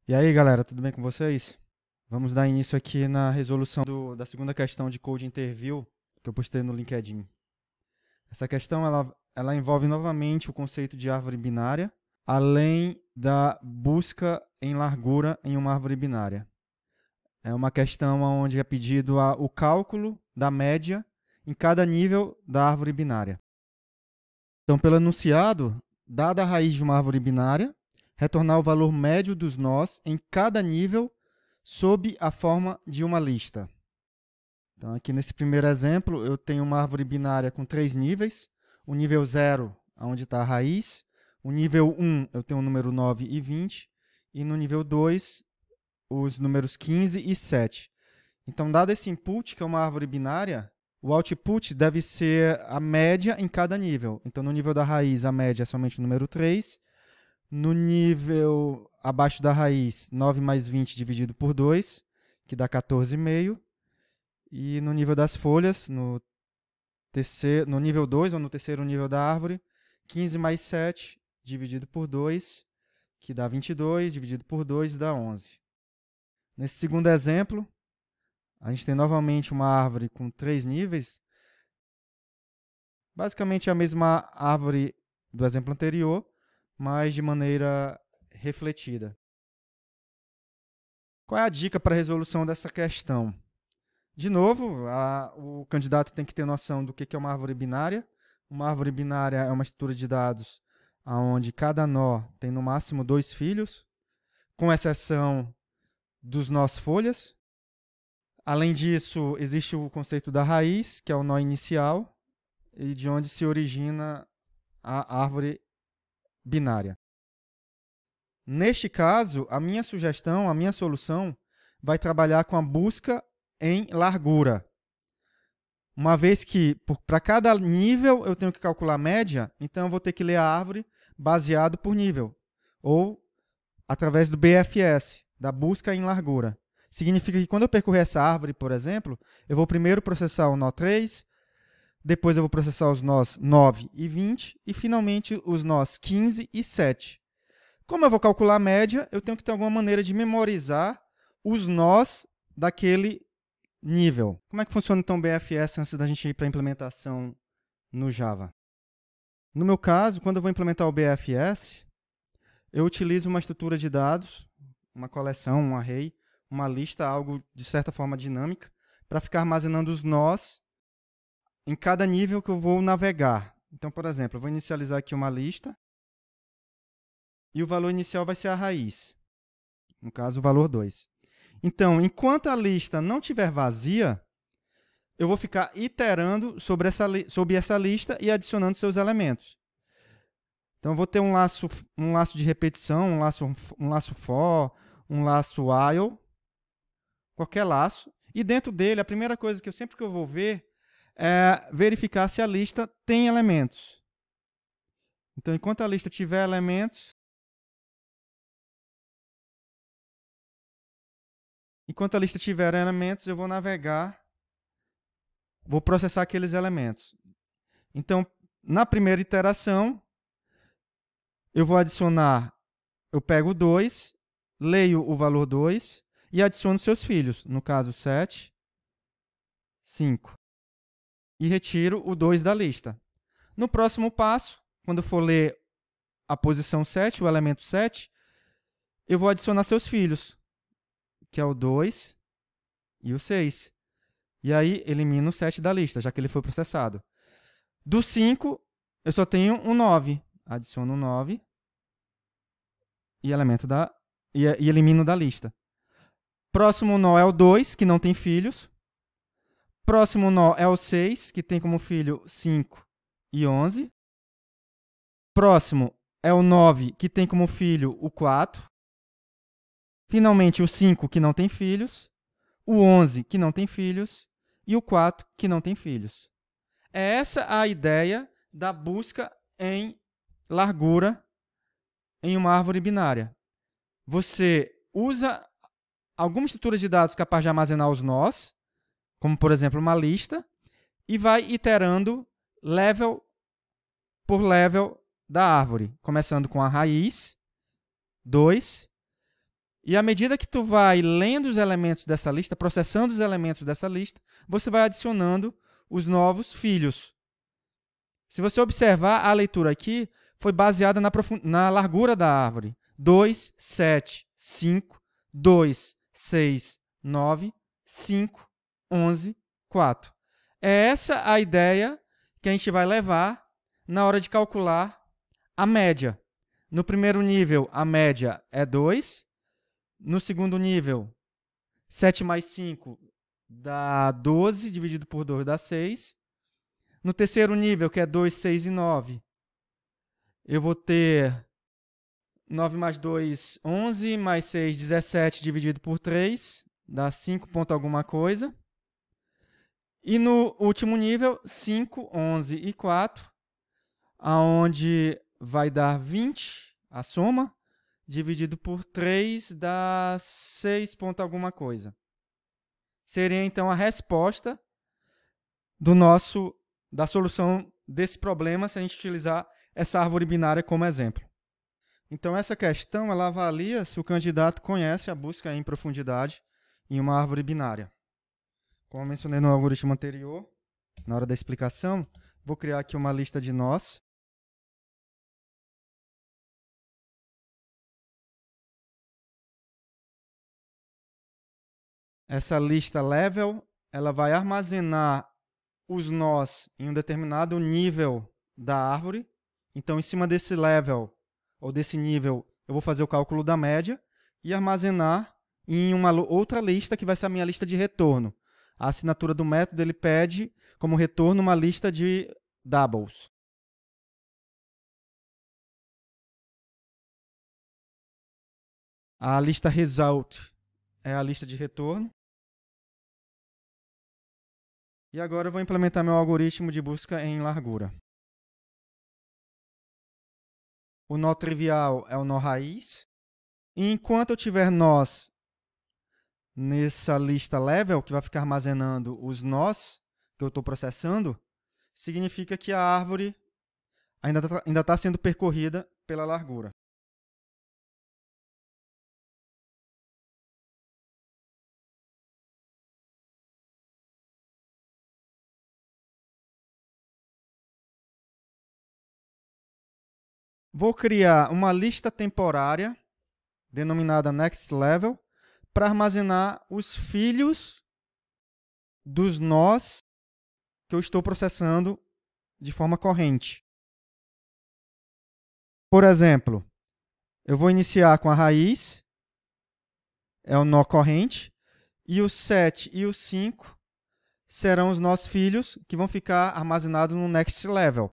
E aí, galera, tudo bem com vocês? Vamos dar início aqui na resolução da segunda questão de Code Interview que eu postei no LinkedIn. Essa questão ela envolve novamente o conceito de árvore binária, além da busca em largura em uma árvore binária. É uma questão onde é pedido o cálculo da média em cada nível da árvore binária. Então, pelo enunciado, dada a raiz de uma árvore binária, retornar o valor médio dos nós em cada nível sob a forma de uma lista. Então, aqui nesse primeiro exemplo, eu tenho uma árvore binária com 3 níveis. O nível 0, onde está a raiz. O nível 1, eu tenho o número 9 e 20. E no nível 2, os números 15 e 7. Então, dado esse input, que é uma árvore binária, o output deve ser a média em cada nível. Então, no nível da raiz, a média é somente o número 3. No nível abaixo da raiz, 9 mais 20 dividido por 2, que dá 14,5. E no nível das folhas, no nível 2, ou no terceiro nível da árvore, 15 mais 7 dividido por 2, que dá 22, dividido por 2 dá 11. Nesse segundo exemplo, a gente tem novamente uma árvore com 3 níveis. Basicamente a mesma árvore do exemplo anterior, mas de maneira refletida. Qual é a dica para a resolução dessa questão? De novo, o candidato tem que ter noção do que é uma árvore binária. Uma árvore binária é uma estrutura de dados onde cada nó tem no máximo 2 filhos, com exceção dos nós folhas. Além disso, existe o conceito da raiz, que é o nó inicial, e de onde se origina a árvore binária. Neste caso, a minha sugestão, a minha solução, vai trabalhar com a busca em largura. Uma vez que, para cada nível, eu tenho que calcular a média, então eu vou ter que ler a árvore baseado por nível, ou através do BFS, da busca em largura. Significa que quando eu percorrer essa árvore, por exemplo, eu vou primeiro processar o nó 3, depois eu vou processar os nós 9 e 20, e finalmente os nós 15 e 7. Como eu vou calcular a média, eu tenho que ter alguma maneira de memorizar os nós daquele nível. Como é que funciona então o BFS antes da gente ir para a implementação no Java? No meu caso, quando eu vou implementar o BFS, eu utilizo uma estrutura de dados, uma coleção, um array, uma lista, algo de certa forma dinâmica, para ficar armazenando os nós em cada nível que eu vou navegar. Então, por exemplo, eu vou inicializar aqui uma lista e o valor inicial vai ser a raiz, no caso, o valor 2. Então, enquanto a lista não estiver vazia, eu vou ficar iterando sobre essa lista e adicionando seus elementos. Então, eu vou ter um laço de repetição, um laço for, um laço while, qualquer laço. E dentro dele, a primeira coisa que sempre que eu vou ver é verificar se a lista tem elementos. Então, enquanto a lista tiver elementos, eu vou navegar, vou processar aqueles elementos. Então, na primeira iteração, eu vou adicionar, eu pego o 2, leio o valor 2 e adiciono seus filhos, no caso 7, 5. E retiro o 2 da lista. No próximo passo, quando eu for ler a posição 7, o elemento 7, eu vou adicionar seus filhos, que é o 2 e o 6. E aí, elimino o 7 da lista, já que ele foi processado. Do 5, eu só tenho um 9. Adiciono o 9 e elimino da lista. Próximo nó é o 2, que não tem filhos. Próximo nó é o 6, que tem como filho 5 e 11. Próximo é o 9, que tem como filho o 4. Finalmente, o 5, que não tem filhos. O 11, que não tem filhos. E o 4, que não tem filhos. É essa a ideia da busca em largura em uma árvore binária. Você usa alguma estrutura de dados capaz de armazenar os nós, como, por exemplo, uma lista, e vai iterando level por level da árvore, começando com a raiz, 2, E à medida que tu vai lendo os elementos dessa lista, processando os elementos dessa lista, você vai adicionando os novos filhos. Se você observar, a leitura aqui foi baseada na largura da árvore. 2, 7, 5, 2, 6, 9, 5, 11, 4. É essa a ideia que a gente vai levar na hora de calcular a média. No primeiro nível, a média é 2. No segundo nível, 7 mais 5 dá 12, dividido por 2 dá 6. No terceiro nível, que é 2, 6 e 9, eu vou ter 9 mais 2, 11, mais 6, 17, dividido por 3, dá 5 ponto alguma coisa. E no último nível, 5, 11 e 4, aonde vai dar 20, a soma, dividido por 3 dá 6 ponto alguma coisa. Seria, então, a resposta da solução desse problema se a gente utilizar essa árvore binária como exemplo. Então, essa questão ela avalia se o candidato conhece a busca em profundidade em uma árvore binária. Como eu mencionei no algoritmo anterior, na hora da explicação, vou criar aqui uma lista de nós. Essa lista level, ela vai armazenar os nós em um determinado nível da árvore. Então, em cima desse level, ou desse nível, eu vou fazer o cálculo da média e armazenar em uma outra lista, que vai ser a minha lista de retorno. A assinatura do método ele pede como retorno uma lista de doubles. A lista result é a lista de retorno. E agora eu vou implementar meu algoritmo de busca em largura. O nó trivial é o nó raiz. E enquanto eu tiver nós nessa lista level, que vai ficar armazenando os nós que eu estou processando, significa que a árvore ainda está sendo percorrida pela largura. Vou criar uma lista temporária, denominada nextLevel, para armazenar os filhos dos nós que eu estou processando de forma corrente. Por exemplo, eu vou iniciar com a raiz, é o nó corrente, e o 7 e o 5 serão os nossos filhos que vão ficar armazenados no next level.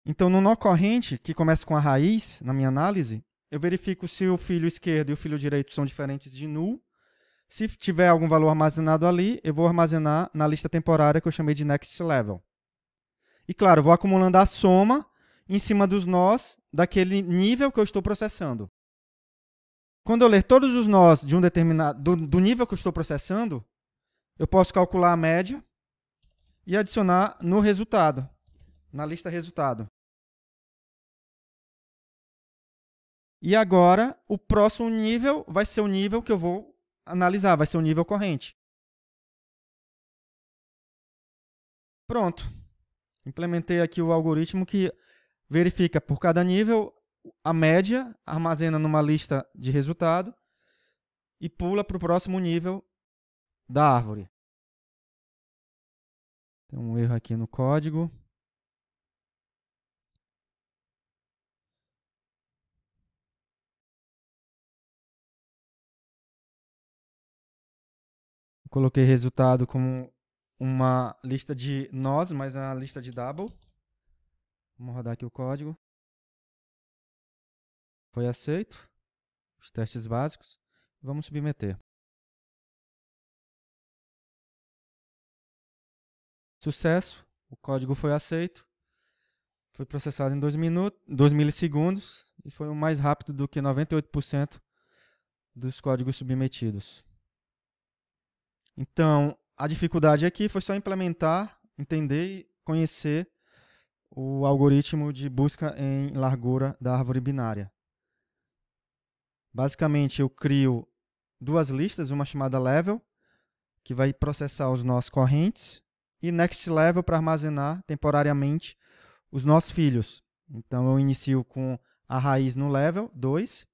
Então, no nó corrente, que começa com a raiz, na minha análise, eu verifico se o filho esquerdo e o filho direito são diferentes de null. Se tiver algum valor armazenado ali, eu vou armazenar na lista temporária que eu chamei de next level. E, claro, eu vou acumulando a soma em cima dos nós daquele nível que eu estou processando. Quando eu ler todos os nós de um determinado, do nível que eu estou processando, eu posso calcular a média e adicionar no resultado, na lista resultado. E agora, o próximo nível vai ser o nível que eu vou analisar, vai ser o nível corrente. Pronto. Implementei aqui o algoritmo que verifica por cada nível a média, armazena numa lista de resultado e pula para o próximo nível da árvore. Tem um erro aqui no código. Coloquei resultado como uma lista de nós, mas é uma lista de double. Vamos rodar aqui o código. Foi aceito. Os testes básicos. Vamos submeter. Sucesso. O código foi aceito, foi processado em 2 milissegundos e foi mais rápido do que 98% dos códigos submetidos. Então, a dificuldade aqui foi só implementar, entender e conhecer o algoritmo de busca em largura da árvore binária. Basicamente, eu crio duas listas, uma chamada level, que vai processar os nós correntes, e next level para armazenar temporariamente os nós filhos. Então, eu inicio com a raiz no level 2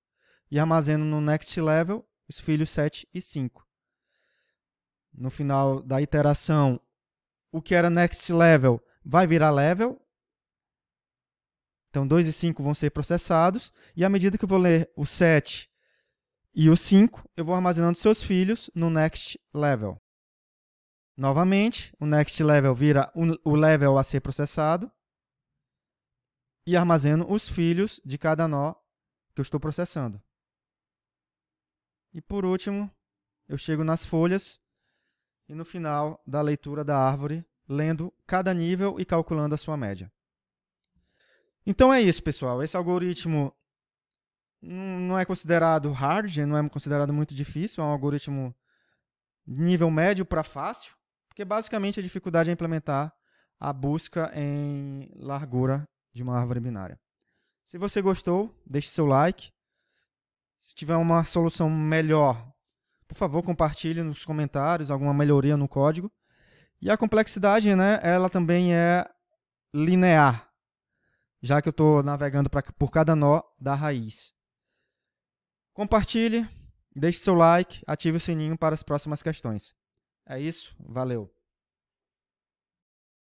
e armazeno no next level os filhos 7 e 5. No final da iteração, o que era next level vai virar level. Então, 2 e 5 vão ser processados. E à medida que eu vou ler o 7 e o 5, eu vou armazenando seus filhos no next level. Novamente, o next level vira o level a ser processado. E armazeno os filhos de cada nó que eu estou processando. E por último, eu chego nas folhas e no final da leitura da árvore, lendo cada nível e calculando a sua média. Então é isso, pessoal. Esse algoritmo não é considerado hard, não é considerado muito difícil, é um algoritmo de nível médio para fácil, porque basicamente a dificuldade é implementar a busca em largura de uma árvore binária. Se você gostou, deixe seu like. Se tiver uma solução melhor, por favor, compartilhe nos comentários alguma melhoria no código. E a complexidade, né, ela também é linear, já que eu estou navegando por cada nó da raiz. Compartilhe, deixe seu like, ative o sininho para as próximas questões. É isso, valeu!